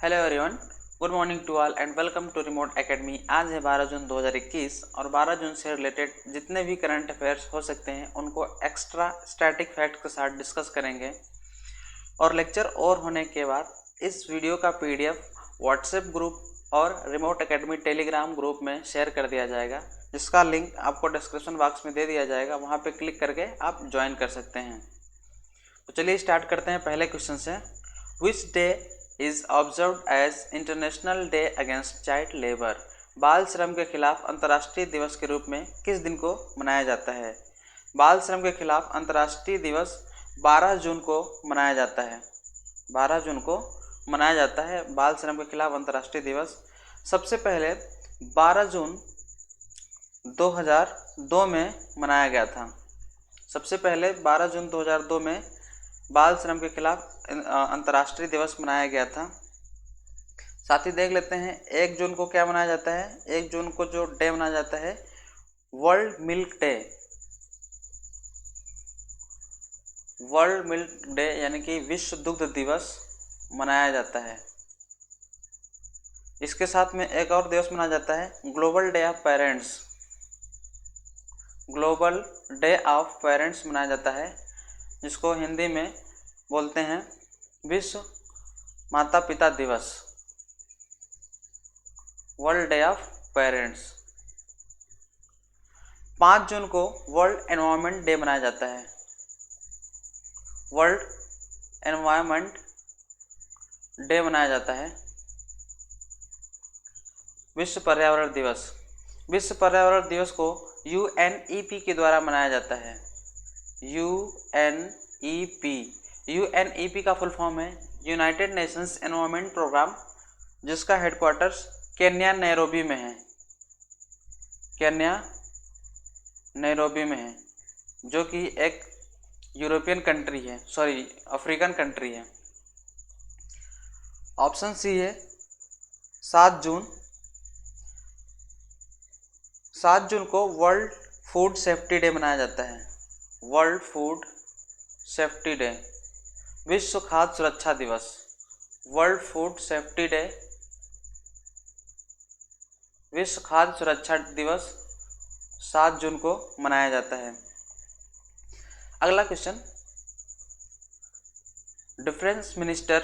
Hello everyone, good morning to all and welcome to Remote Academy. आज है 12 जून 2021 और 12 जून से रिलेटेड जितने भी करंट अफेयर्स हो सकते हैं उनको एक्स्ट्रा स्टैटिक फैक्ट के साथ डिस्कस करेंगे। और लेक्चर और होने के बाद इस वीडियो का पीडीएफ व्हाट्सएप ग्रुप और रिमोट एकेडमी टेलीग्राम ग्रुप में शेयर कर दिया जाएगा, जिसका लिंक आपको डिस्क्रिप्शन बॉक्स में दे दिया जाएगा। वहाँ पे क्लिक करके आप ज्वाइन कर सकते हैं। तो चलिए स्टार्ट करते हैं पहले क्वेश्चन से। Which day is observed as international day against child labour? बाल श्रम के खिलाफ अंतर्राष्ट्रीय दिवस के रूप में किस दिन को मनाया जाता है? बाल श्रम के खिलाफ अंतर्राष्ट्रीय दिवस 12 जून को मनाया जाता है। 12 जून को मनाया जाता है बाल श्रम के खिलाफ अंतर्राष्ट्रीय दिवस। सबसे पहले 12 जून 2002 में मनाया गया था। सबसे पहले 12 जून 2002 में बाल श्रम के खिलाफ अंतर्राष्ट्रीय दिवस मनाया गया था। साथ ही देख लेते हैं 1 जून को क्या मनाया जाता है। 1 जून को जो डे मनाया जाता है world milk day. World milk day यानी कि विश्व दुग्ध दिवस मनाया जाता है। इसके साथ में एक और दिवस मनाया जाता है global day of parents. Global day of parents मनाया जाता है, जिसको हिंदी में बोलते हैं विश्व माता पिता दिवस, वर्ल्ड डे ऑफ पेरेंट्स। 5 जून को वर्ल्ड एनवायरनमेंट डे मनाया जाता है। वर्ल्ड एनवायरनमेंट डे मनाया जाता है। विश्व पर्यावरण दिवस। विश्व पर्यावरण दिवस को यूएनईपी के द्वारा मनाया जाता है। यूएनईपी का फुल फॉर्म है यूनाइटेड नेशंस एनवायरनमेंट प्रोग्राम, जिसका हेडक्वार्टर्स केन्या नैरोबी में है। केन्या नैरोबी में है, जो कि एक यूरोपियन कंट्री है, सॉरी अफ्रीकन कंट्री है। ऑप्शन सी है 7 जून। 7 जून को वर्ल्ड फूड सेफ्टी डे मनाया जाता है। वर्ल्ड फूड सेफ्टी डे, विश्व खाद्य सुरक्षा दिवस। वर्ल्ड फूड सेफ्टी डे, विश्व खाद्य सुरक्षा दिवस 7 जून को मनाया जाता है। अगला question, defence minister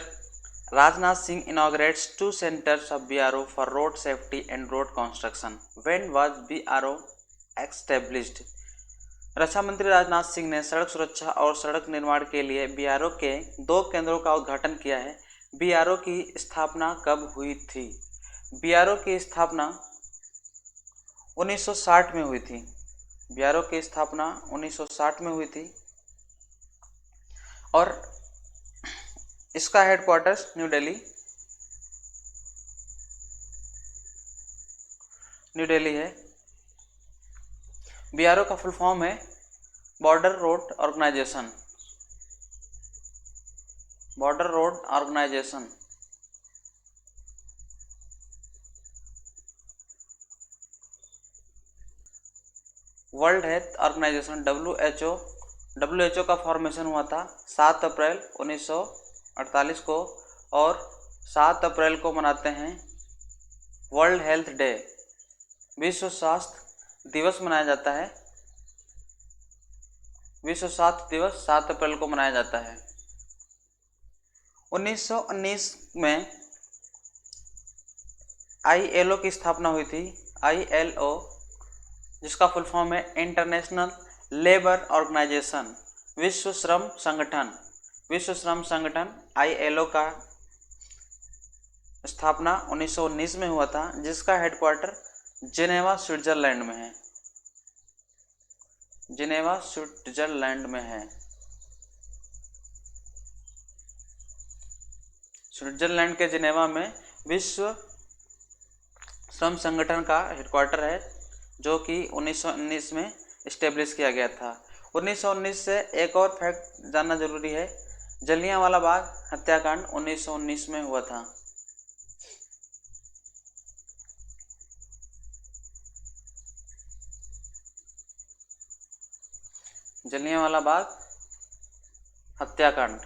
Rajnath Singh inaugurates 2 centers of BRO for road safety and road construction. When was BRO established? रक्षा मंत्री राजनाथ सिंह ने सड़क सुरक्षा और सड़क निर्माण के लिए बीआरओ के 2 केंद्रों का उद्घाटन किया है। बीआरओ की स्थापना कब हुई थी? बीआरओ की स्थापना 1960 में हुई थी। बीआरओ की स्थापना 1960 में हुई थी और इसका हेडक्वार्टर्स न्यू दिल्ली है। बीआरओ का फुल फॉर्म है Border Road Organisation. Border Road Organisation. World Health Organization WHO का फॉर्मेशन हुआ था 7 अप्रैल 1948 को, और 7 अप्रैल को मनाते हैं वर्ल्ड हेल्थ डे। विश्व स्वास्थ्य दिवस मनाया जाता है। विश्व स्वास्थ्य दिवस 7 अप्रैल को मनाया जाता है। 1919 में आईएलओ की स्थापना हुई थी। आईएलओ, जिसका फुल फॉर्म है इंटरनेशनल लेबर ऑर्गेनाइजेशन, विश्व श्रम संगठन। विश्व श्रम संगठन आईएलओ का स्थापना 1919 में हुआ था, जिसका हेडक्वार्टर जिनेवा स्विट्जरलैंड में है। जिनेवा स्विट्जरलैंड में है। स्विट्जरलैंड के जिनेवा में विश्व श्रम संगठन का हेडक्वार्टर है, जो कि 1919 में इस्टेब्लिश किया गया था। 1919 से एक और फैक्ट जानना जरूरी है, जलियांवाला बाग हत्याकांड 1919 में हुआ था। जलियांवाला बाग हत्याकांड,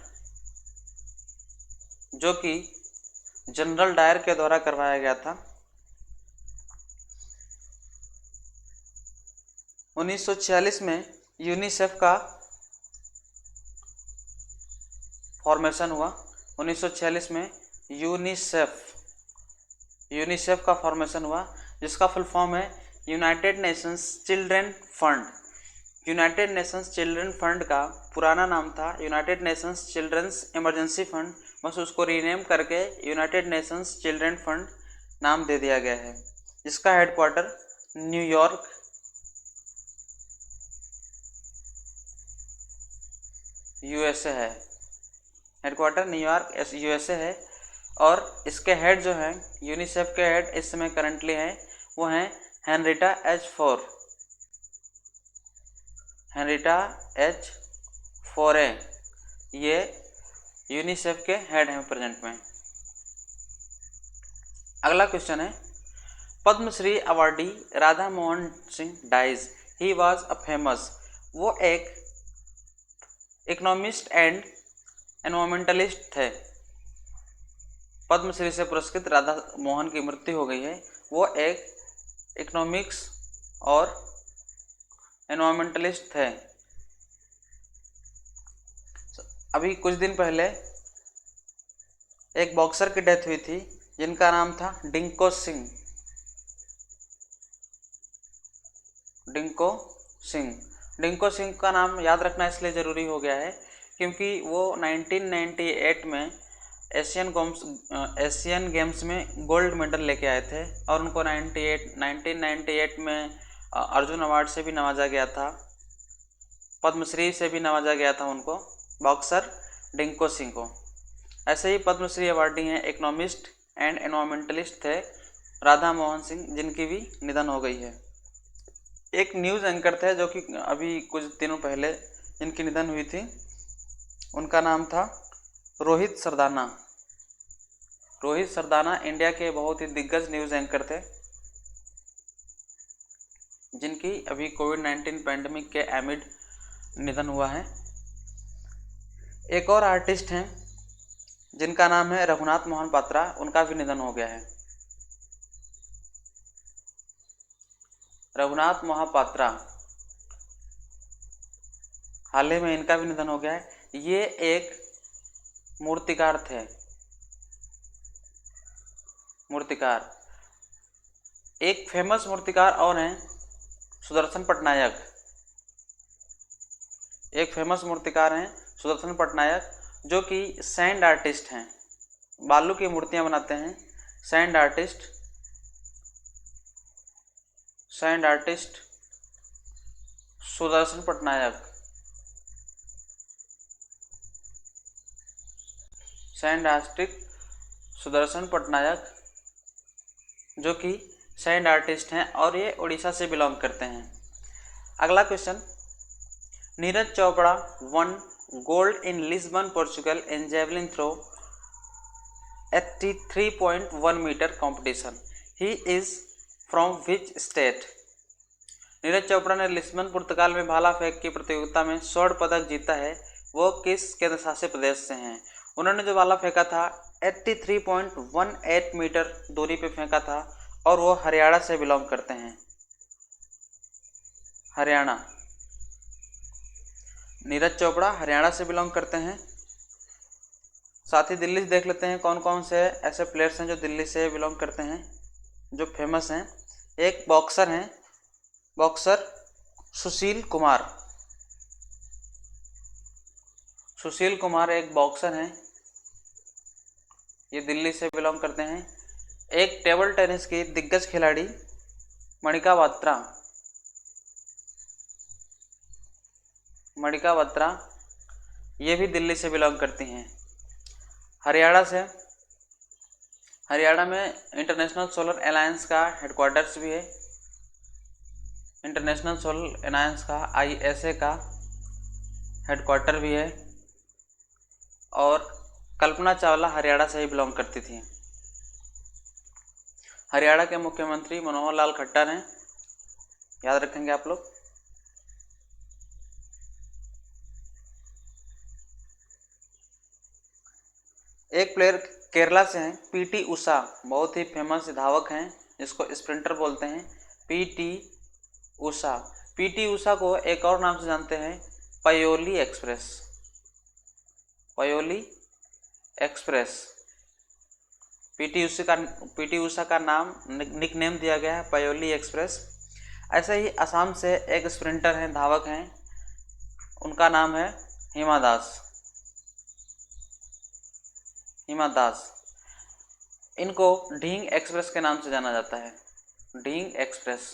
जो कि जनरल डायर के द्वारा करवाया गया था। 1946 में यूनिसेफ का फॉर्मेशन हुआ। 1946 में यूनिसेफ का फॉर्मेशन हुआ, जिसका फुल फॉर्म है United Nations Children Fund. United Nations Children Fund का पुराना नाम था United Nations Children's Emergency Fund, बस उसको रीनेम करके यूनाइटेड नेशंस चिल्ड्रन फंड नाम दे दिया गया है, जिसका हेडक्वार्टर न्यूयॉर्क यूएसए है। हेडक्वार्टर न्यूयॉर्क यूएसए है। और इसके हेड जो हैं, यूनिसेफ के हेड इस समय करंटली हैं, वो हैं हेनरिटा एच फोरे। ये यूनिसेफ के हेड हैं प्रेजेंट में। अगला क्वेश्चन है, Padmashri awardee Radha Mohan Singh dies, he was a famous. वो एक इकोनॉमिस्ट एंड एनवायरमेंटलिस्ट थे। पद्मश्री से पुरस्कृत राधा मोहन की मृत्यु हो गई है। वो एक इकोनॉमिक्स और एनवायरमेंटलिस्ट थे। अभी कुछ दिन पहले एक बॉक्सर की डेथ हुई थी, जिनका नाम था डिंको सिंह का नाम याद रखना इसलिए ज़रूरी हो गया है क्योंकि वो 1998 में एशियन गेम्स में गोल्ड मेडल लेके आए थे और उनको 1998 में अर्जुन अवार्ड से भी नवाजा गया था, पद्मश्री से भी नवाजा गया था उनको, बॉक्सर डिंको सिंह को। ऐसे ही पद्मश्री अवार्डी हैं इकोनॉमिस्ट एंड एनवायरमेंटलिस्ट थे राधा मोहन सिंह, जिनकी भी निधन हो गई है। एक न्यूज़ एंकर थे जो कि अभी कुछ दिनों पहले जिनकी निधन हुई थी, उनका नाम था रोहित सरदाना इंडिया के बहुत ही दिग्गज न्यूज़ एंकर थे, जिनकी अभी कोविड-19 पैंडेमिक के एमिड निधन हुआ है। एक और आर्टिस्ट हैं जिनका नाम है रघुनाथ मोहन पात्रा, उनका भी निधन हो गया है। रघुनाथ महापात्रा, हाल ही में इनका भी निधन हो गया है। ये एक मूर्तिकार थे। एक फेमस मूर्तिकार और हैं सुदर्शन पटनायक, जो कि सैंड आर्टिस्ट हैं, बालू की मूर्तियां बनाते हैं। सैंड आर्टिस्ट सुदर्शन पटनायक, जो कि सैंड आर्टिस्ट हैं और ये उड़ीसा से बिलोंग करते हैं। अगला question, Neeraj Chopra won gold in Lisbon Portugal in javelin throw 83.1 metre competition, he is from which state. Neeraj Chopra ने लिस्बन पुर्तगाल में भाला फेंक की प्रतियोगिता में स्वर्ण पदक जीता है। वो किस केंद्र शासित प्रदेश से हैं। उन्होंने जो भाला फेंका था 83.18 मीटर दूरी पे फेंका था और वो हरियाणा से बिलोंग करते हैं। हरियाणा, नीरज चोपड़ा हरियाणा से बिलोंग करते हैं। साथ ही दिल्ली से देख लेते हैं कौन कौन से ऐसे प्लेयर्स हैं जो दिल्ली से बिलोंग करते हैं, जो फेमस हैं। एक बॉक्सर हैं, बॉक्सर सुशील कुमार एक बॉक्सर हैं, ये दिल्ली से बिलोंग करते हैं। एक टेबल टेनिस की दिग्गज खिलाड़ी मणिका बत्रा, ये भी दिल्ली से बिलोंग करती हैं। हरियाणा में इंटरनेशनल सोलर अलायंस का हेडक्वार्टर्स भी है। इंटरनेशनल सोलर अलायंस का ISA का हेडक्वार्टर भी है। और कल्पना चावला हरियाणा से ही बिलोंग करती थी। हरियाणा के मुख्यमंत्री मनोहर लाल खट्टर हैं, याद रखेंगे आप लोग। एक प्लेयर केरला से हैं। पीटी उषा बहुत ही फेमस धावक हैं जिसको स्प्रिंटर बोलते हैं, पीटी उषा। पीटी उषा को एक और नाम से जानते हैं, Payoli express. Payoli express. PT Usha का नाम निकनेम दिया गया है पयोली एक्सप्रेस। ऐसे ही असम से एक स्प्रिंटर हैं, धावक हैं, उनका नाम है हिमा दास। हिमा दास। इनको ढींग एक्सप्रेस के नाम से जाना जाता है, ढींग एक्सप्रेस।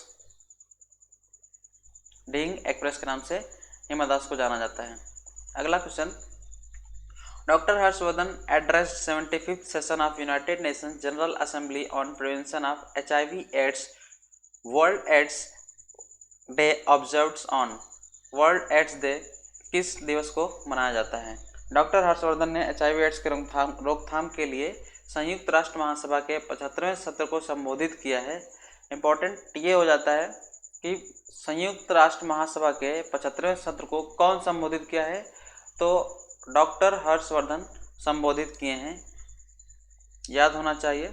ढींग एक्सप्रेस के नाम से हिमा दास को जाना जाता है। अगला question, doctor Harshvardhan addressed 75th session of United Nations General Assembly on prevention of HIV AIDS World AIDS Day observed on. World AIDS Day किस दिवस को मनाया जाता है? डॉक्टर हर्षवर्धन ने HIV एड्स के रोकथाम के लिए संयुक्त राष्ट्र महासभा के 75वें सत्र को संबोधित किया है। इम्पोर्टेंट ये हो जाता है कि संयुक्त राष्ट्र महासभा के 75वें सत्र को कौन संबोधित किया है, तो डॉक्टर हर्षवर्धन संबोधित किए हैं, याद होना चाहिए।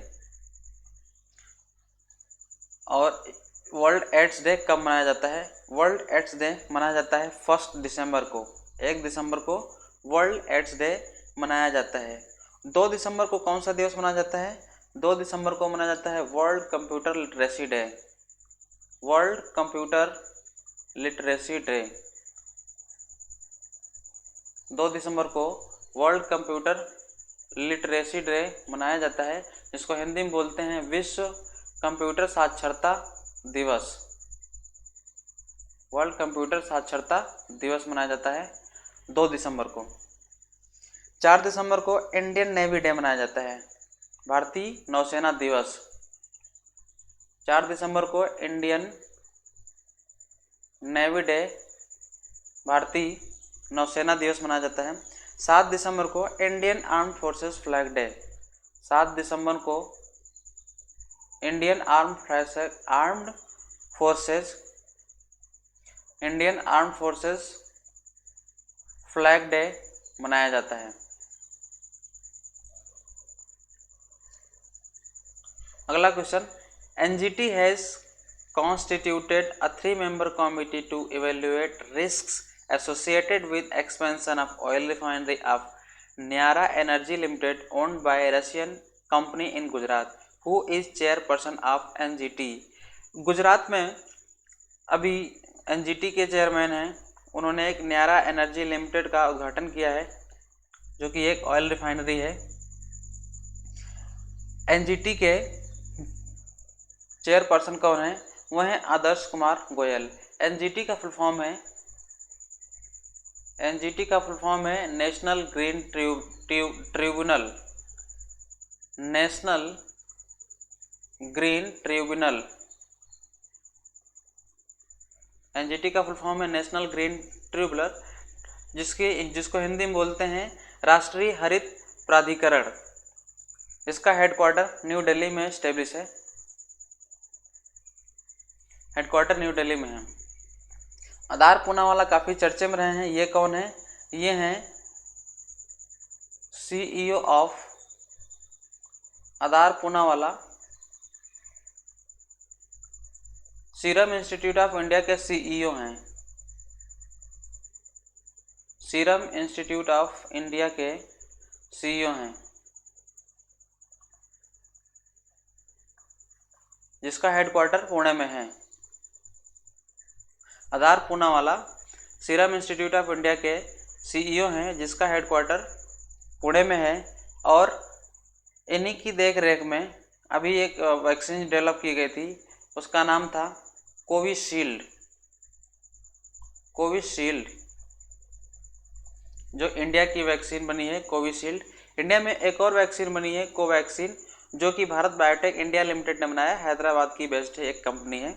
और वर्ल्ड एड्स डे कब मनाया जाता है? वर्ल्ड एड्स डे मनाया जाता है 1 दिसंबर को। 1 दिसंबर को वर्ल्ड एड्स डे मनाया जाता है। 2 दिसंबर को कौन सा दिवस मनाया जाता है? 2 दिसंबर को मनाया जाता है world computer literacy day. World computer literacy day. 2 दिसंबर को वर्ल्ड कंप्यूटर लिटरेसी डे मनाया जाता है, जिसको हिंदी में बोलते हैं विश्व कंप्यूटर साक्षरता दिवस। वर्ल्ड कंप्यूटर साक्षरता दिवस मनाया जाता है 2 दिसंबर को। 4 दिसंबर को इंडियन नेवी डे मनाया जाता है, भारतीय नौसेना दिवस। 4 दिसंबर को इंडियन नेवी डे, भारतीय नौसेना दिवस मनाया जाता है। 7 दिसंबर को Indian armed forces flag day. 7 दिसंबर को Indian armed forces flag day मनाया जाता है। अगला question, NGT has constituted a 3-member committee to evaluate risks associated with expansion of oil refinery of Nayara Energy Limited owned by Russian company in Gujarat. Who is chairperson of NGT? Gujarat में अभी NGT के chairman हैं, उन्होंने एक न्यारा energy limited का उद्घाटन किया है, जो कि एक ऑयल रिफाइनरी है। NGT के चेयरपर्सन कौन है? वह है आदर्श कुमार गोयल। एनजीटी का फुल फॉर्म है national green tribunal. National green tribunal. NGT का फुल फॉर्म है नेशनल ग्रीन ट्रिब्यूनल, जिसको हिंदी में बोलते हैं राष्ट्रीय हरित प्राधिकरण। इसका हेडक्वार्टर न्यू दिल्ली में स्टेब्लिश है। हेडक्वार्टर न्यू दिल्ली में है। आधार पूनावाला काफ़ी चर्चे में रहे हैं, ये कौन है? ये हैं CEO of Adar Poonawalla, serum institute of India के CEO हैं। सीरम इंस्टीट्यूट ऑफ इंडिया के CEO हैं, जिसका हेडक्वार्टर पुणे में है। Adar Poonawalla serum institute of India के CEO हैं, जिसका हेडक्वार्टर पुणे में है। और इन्हीं की देख रेख में अभी एक वैक्सीन डेवलप की गई थी, उसका नाम था कोविशील्ड। कोविशील्ड जो इंडिया की वैक्सीन बनी है, कोविशील्ड। इंडिया में एक और वैक्सीन बनी है कोवैक्सीन, जो कि भारत बायोटेक इंडिया लिमिटेड ने बनाया, हैदराबाद की बेस्ड है, एक कंपनी है।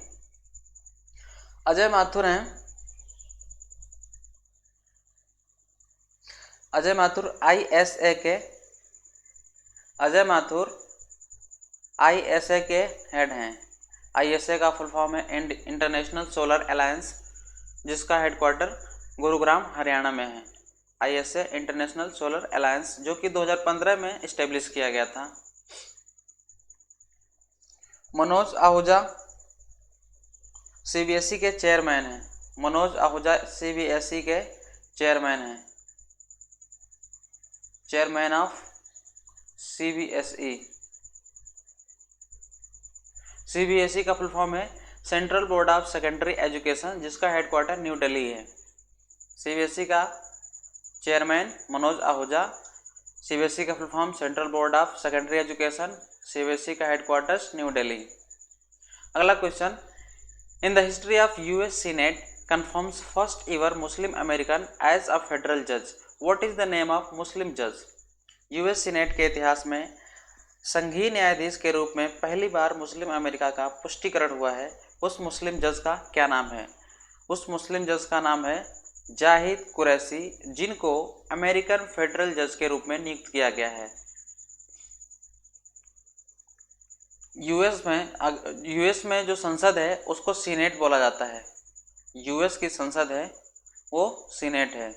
अजय माथुर हैं। अजय माथुर ISA के हेड हैं। ISA का फुल फॉर्म है इंटरनेशनल सोलर अलायंस, जिसका हेडक्वार्टर गुरुग्राम हरियाणा में है। ISA इंटरनेशनल सोलर अलायंस, जो कि 2015 में इस्टेब्लिश किया गया था। मनोज आहूजा CBSE के चेयरमैन हैं। मनोज आहूजा CBSE के चेयरमैन हैं, चेयरमैन ऑफ CBSE। CBSE का फुल फॉर्म है Central Board of Secondary Education, जिसका हेडक्वार्टर न्यू दिल्ली है। CBSE का चेयरमैन मनोज आहूजा, CBSE का full form Central Board of Secondary Education, CBSE का हेडक्वार्टर्स न्यू दिल्ली। अगला question, in the history of US Senate confirms first ever Muslim American as a federal जज, what is the name of Muslim जज? US senate के इतिहास में संघीय न्यायाधीश के रूप में पहली बार मुस्लिम अमेरिका का पुष्टिकरण हुआ है। उस मुस्लिम जज का क्या नाम है? उस मुस्लिम जज का नाम है जाहिद कुरैशी, जिनको अमेरिकन फेडरल जज के रूप में नियुक्त किया गया है। यूएस में जो संसद है उसको सीनेट बोला जाता है। यूएस की संसद है वो सीनेट है।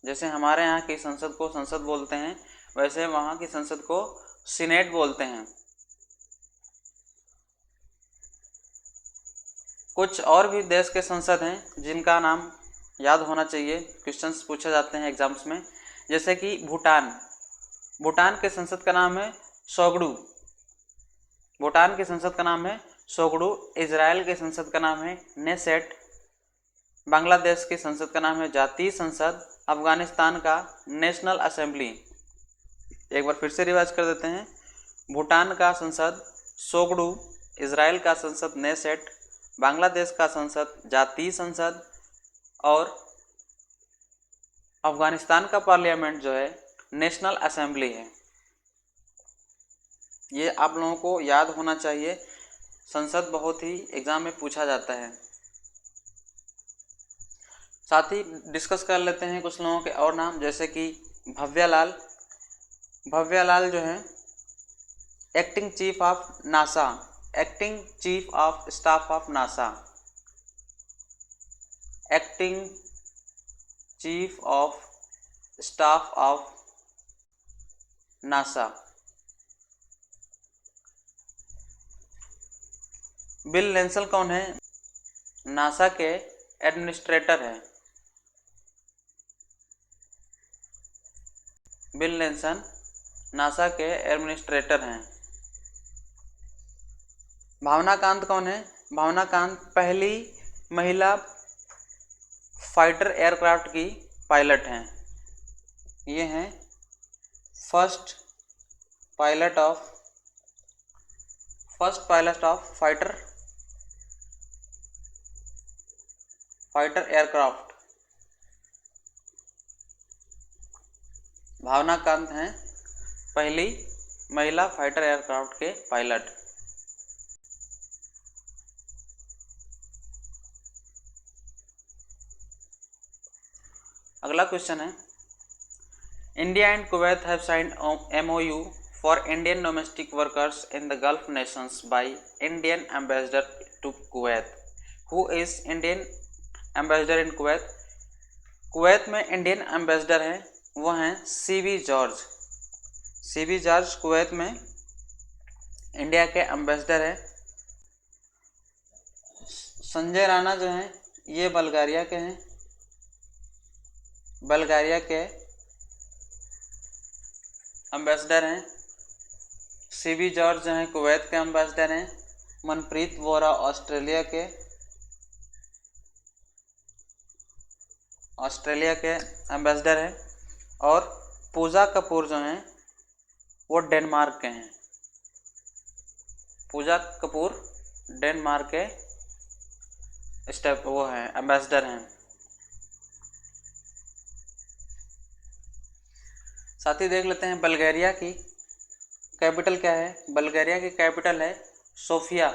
जैसे हमारे यहाँ की संसद को संसद बोलते हैं, वैसे वहाँ की संसद को सीनेट बोलते हैं। कुछ और भी देश के संसद हैं जिनका नाम याद होना चाहिए, क्वेश्चंस पूछे जाते हैं एग्जाम्स में, जैसे कि भूटान के संसद का नाम है सोगडू। भूटान की संसद का नाम है सोगडू। इजराइल के संसद का नाम है नेसेट। बांग्लादेश की संसद का नाम है जातीय संसद। अफगानिस्तान का नेशनल असेंबली। एक बार फिर से रिवाइज कर देते हैं। भूटान का संसद सोगडू, इजराइल का संसद नेसेट, बांग्लादेश का संसद जातीय संसद और अफगानिस्तान का पार्लियामेंट जो है नेशनल असेंबली है। ये आप लोगों को याद होना चाहिए, संसद बहुत ही एग्जाम में पूछा जाता है। साथ ही डिस्कस कर लेते हैं कुछ लोगों के और नाम, जैसे कि भव्यालाल। भव्यालाल जो है acting chief of NASA, acting chief of staff of NASA, acting chief of staff of NASA. Bill लेंसल कौन है? नासा के एडमिनिस्ट्रेटर हैं। बिल लेंसन नासा के एडमिनिस्ट्रेटर हैं। भावना कांत कौन है? भावना कांत पहली महिला फाइटर एयरक्राफ्ट की पायलट हैं। ये हैं first pilot of fighter aircraft. Bhawana Kanth हैं पहली महिला फाइटर एयरक्राफ्ट के पायलट। अगला क्वेश्चन है, India and Kuwait have signed MOU for Indian domestic workers in the Gulf nations by Indian ambassador to Kuwait. Who is Indian ambassador in Kuwait? Kuwait में Indian ambassador हैं, वो हैं CB George. CB George Kuwait में India के ambassador हैं। संजय राणा जो हैं ये बल्गारिया के हैं। बल्गारिया के एम्बेसडर हैं। CB जॉर्ज जो हैं कुवैत के एम्बेसडर हैं। मनप्रीत वोरा ऑस्ट्रेलिया के एम्बेसडर हैं। और पूजा कपूर जो हैं वो डेनमार्क के हैं। पूजा कपूर डेनमार्क के वो हैं एम्बेसडर हैं। साथ ही देख लेते हैं बल्गारिया की कैपिटल क्या है। बल्गारिया की कैपिटल है सोफिया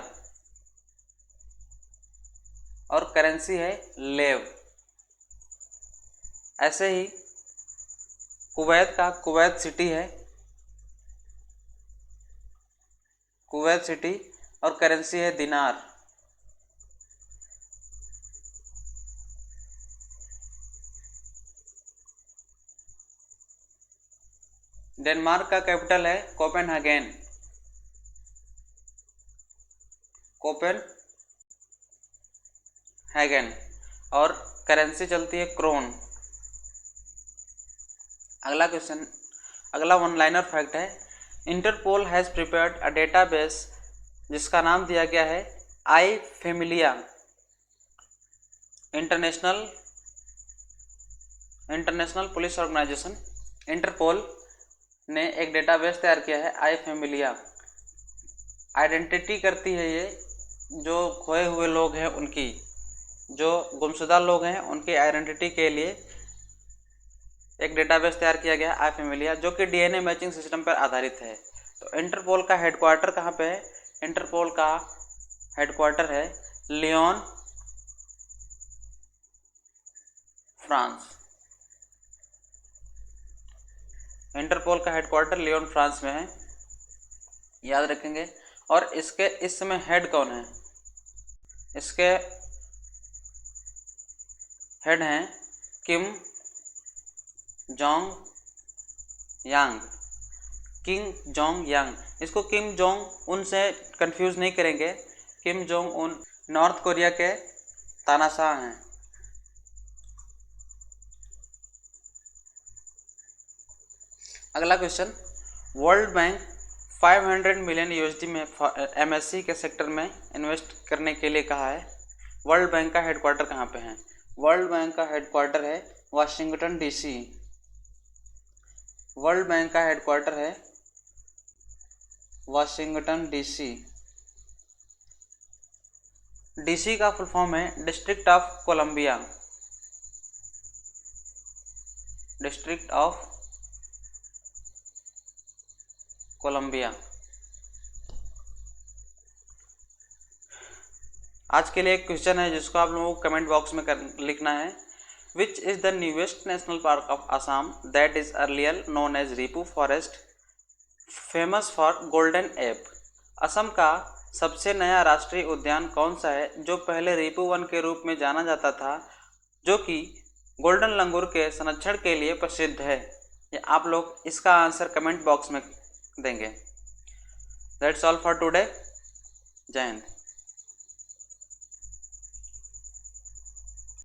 और करेंसी है लेव। ऐसे ही कुवैत का कुवैत सिटी है, कुवैत सिटी और करेंसी है दिनार। डेनमार्क का कैपिटल है कोपेनहेगन। कोपेनहेगन। और करेंसी चलती है क्रोन। अगला क्वेश्चन, अगला वन लाइनर फैक्ट है, Interpol has prepared a database जिसका नाम दिया गया है I Familia. International Police Organisation Interpol ने एक डेटाबेस तैयार किया है आई फेमिलिया। आइडेंटिटी करती है ये जो खोए हुए लोग हैं उनकी, जो गुमशुदा लोग हैं उनकी आइडेंटिटी के लिए एक डेटाबेस तैयार किया गया आई फेमिलिया, जो कि डीएनए मैचिंग सिस्टम पर आधारित है। तो इंटरपोल का हेडक्वार्टर कहाँ पे है? इंटरपोल का हेडक्वार्टर है लियोन, फ्रांस। इंटरपोल का हेडक्वार्टर लियोन, फ्रांस में है, याद रखेंगे। और इसके इस समय हेड कौन है? इसके हेड हैं किम जोंग यांग, किम जोंग यांग। इसको किम जोंग उन से कंफ्यूज नहीं करेंगे। Kim Jong Un north Korea के तानाशाह हैं। अगला question, world bank 500 million USD में एमएससी के सेक्टर में इन्वेस्ट करने के लिए कहा है। वर्ल्ड बैंक का हेडक्वार्टर कहाँ पे है? वर्ल्ड बैंक का हेडक्वार्टर है वाशिंगटन डीसी। वर्ल्ड बैंक का हेडक्वार्टर है वाशिंगटन डीसी। डीसी का फुल फॉर्म है District of Columbia. District of Columbia. आज के लिए एक क्वेश्चन है जिसको आप लोगों को कमेंट बॉक्स में लिखना है। Which is the newest national park of Assam that is earlier known as Ripu forest famous for golden ape. Assam का सबसे नया राष्ट्रीय उद्यान कौन सा है जो पहले रिपू वन के रूप में जाना जाता था, जो कि गोल्डन लंगूर के संरक्षण के लिए प्रसिद्ध है? ये आप लोग इसका आंसर कमेंट बॉक्स में देंगे। That's all for today. जय हिंद।